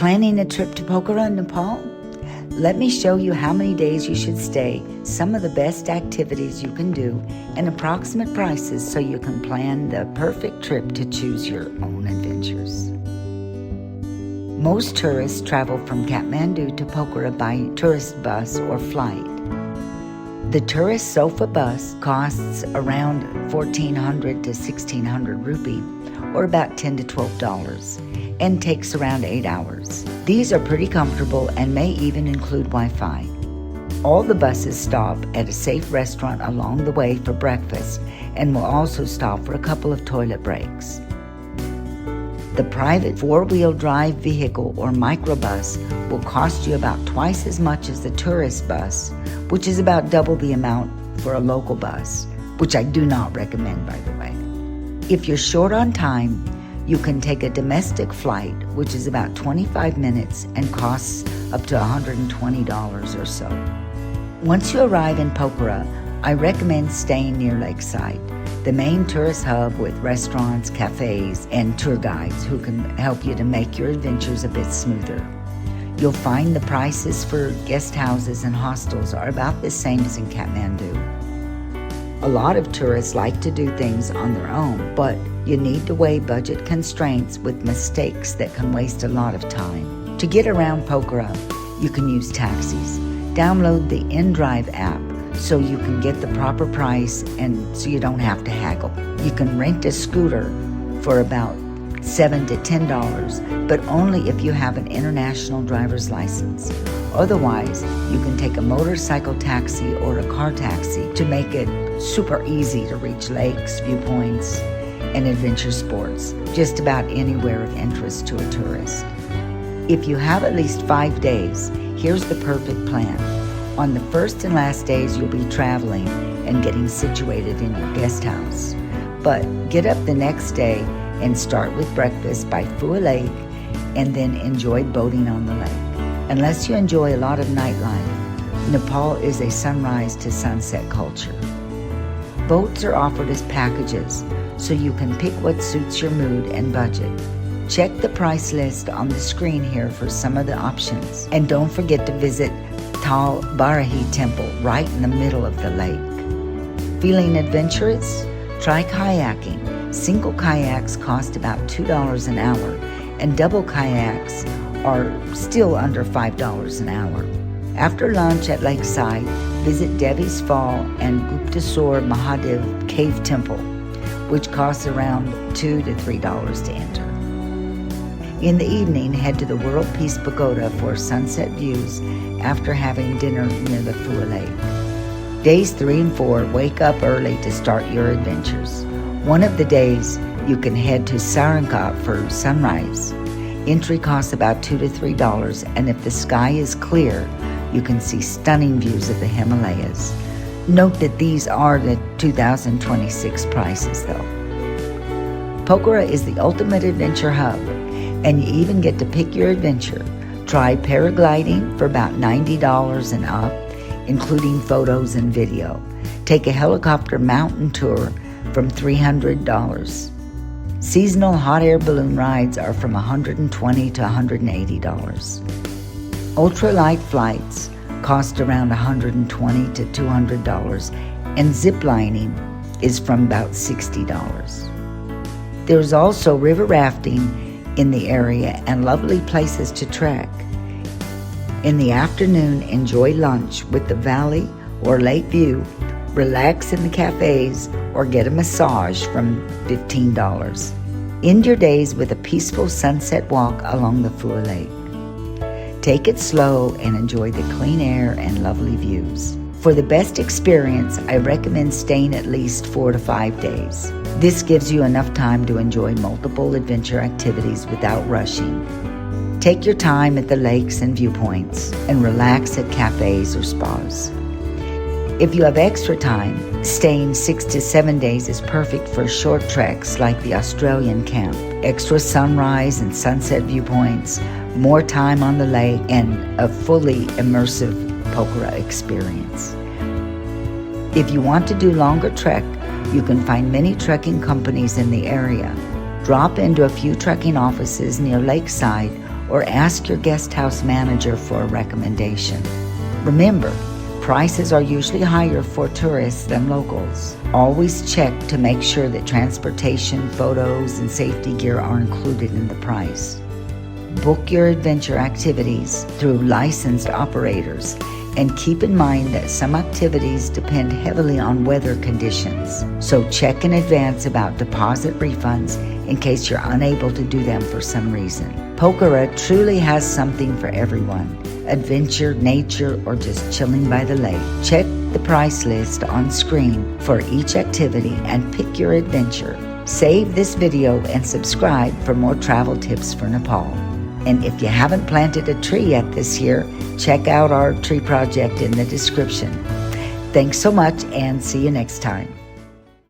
Planning a trip to Pokhara, Nepal? Let me show you how many days you should stay, some of the best activities you can do, and approximate prices so you can plan the perfect trip to choose your own adventures. Most tourists travel from Kathmandu to Pokhara by tourist bus or flight. The tourist sofa bus costs around 1,400 to 1,600 rupee, or about $10 to $12, and takes around 8 hours. These are pretty comfortable and may even include Wi-Fi. All the buses stop at a safe restaurant along the way for breakfast and will also stop for a couple of toilet breaks. The private four-wheel drive vehicle or microbus will cost you about twice as much as the tourist bus, which is about double the amount for a local bus, which I do not recommend, by the way. If you're short on time, you can take a domestic flight, which is about 25 minutes and costs up to $120 or so. Once you arrive in Pokhara, I recommend staying near Lakeside, the main tourist hub with restaurants, cafes, and tour guides who can help you to make your adventures a bit smoother. You'll find the prices for guest houses and hostels are about the same as in Kathmandu. A lot of tourists like to do things on their own, but you need to weigh budget constraints with mistakes that can waste a lot of time. To get around Pokhara, you can use taxis. Download the InDrive app so you can get the proper price and so you don't have to haggle. You can rent a scooter for about $7 to $10, but only if you have an international driver's license. Otherwise, you can take a motorcycle taxi or a car taxi to make it super easy to reach lakes, viewpoints, and adventure sports, just about anywhere of interest to a tourist. If you have at least 5 days, here's the perfect plan. On the first and last days, you'll be traveling and getting situated in your guest house. But get up the next day and start with breakfast by Phewa Lake and then enjoy boating on the lake. Unless you enjoy a lot of nightlife, Nepal is a sunrise to sunset culture. Boats are offered as packages, so you can pick what suits your mood and budget. Check the price list on the screen here for some of the options. And don't forget to visit Tal Barahi Temple right in the middle of the lake. Feeling adventurous? Try kayaking. Single kayaks cost about $2 an hour, and double kayaks are still under $5 an hour. After lunch at Lakeside, visit Devi's Fall and Gupteshwor Cave Temple, which costs around $2 to $3 to enter. In the evening, head to the World Peace Pagoda for sunset views after having dinner near the Phewa Lake. Days 3 and 4, wake up early to start your adventures. One of the days, you can head to Sarangkot for sunrise. Entry costs about $2 to $3, and if the sky is clear, you can see stunning views of the Himalayas. Note that these are the 2026 prices, though. Pokhara is the ultimate adventure hub, and you even get to pick your adventure. Try paragliding for about $90 and up, including photos and video. Take a helicopter mountain tour from $300. Seasonal hot air balloon rides are from $120 to $180. Ultralight flights cost around $120 to $200, and ziplining is from about $60. There's also river rafting in the area and lovely places to trek. In the afternoon, enjoy lunch with the valley or lake view, relax in the cafes, or get a massage from $15. End your days with a peaceful sunset walk along the Phewa Lake. Take it slow and enjoy the clean air and lovely views. For the best experience, I recommend staying at least 4 to 5 days. This gives you enough time to enjoy multiple adventure activities without rushing. Take your time at the lakes and viewpoints and relax at cafes or spas. If you have extra time, staying 6 to 7 days is perfect for short treks like the Australian camp, extra sunrise and sunset viewpoints, more time on the lake, and a fully immersive Pokhara experience. If you want to do longer trek, you can find many trekking companies in the area. Drop into a few trekking offices near Lakeside or ask your guest house manager for a recommendation. Remember, prices are usually higher for tourists than locals. Always check to make sure that transportation, photos, and safety gear are included in the price. Book your adventure activities through licensed operators, and keep in mind that some activities depend heavily on weather conditions. So check in advance about deposit refunds in case you're unable to do them for some reason. Pokhara truly has something for everyone: adventure, nature, or just chilling by the lake. Check the price list on screen for each activity and pick your adventure. Save this video and subscribe for more travel tips for Nepal. And if you haven't planted a tree yet this year, check out our tree project in the description. Thanks so much, and see you next time.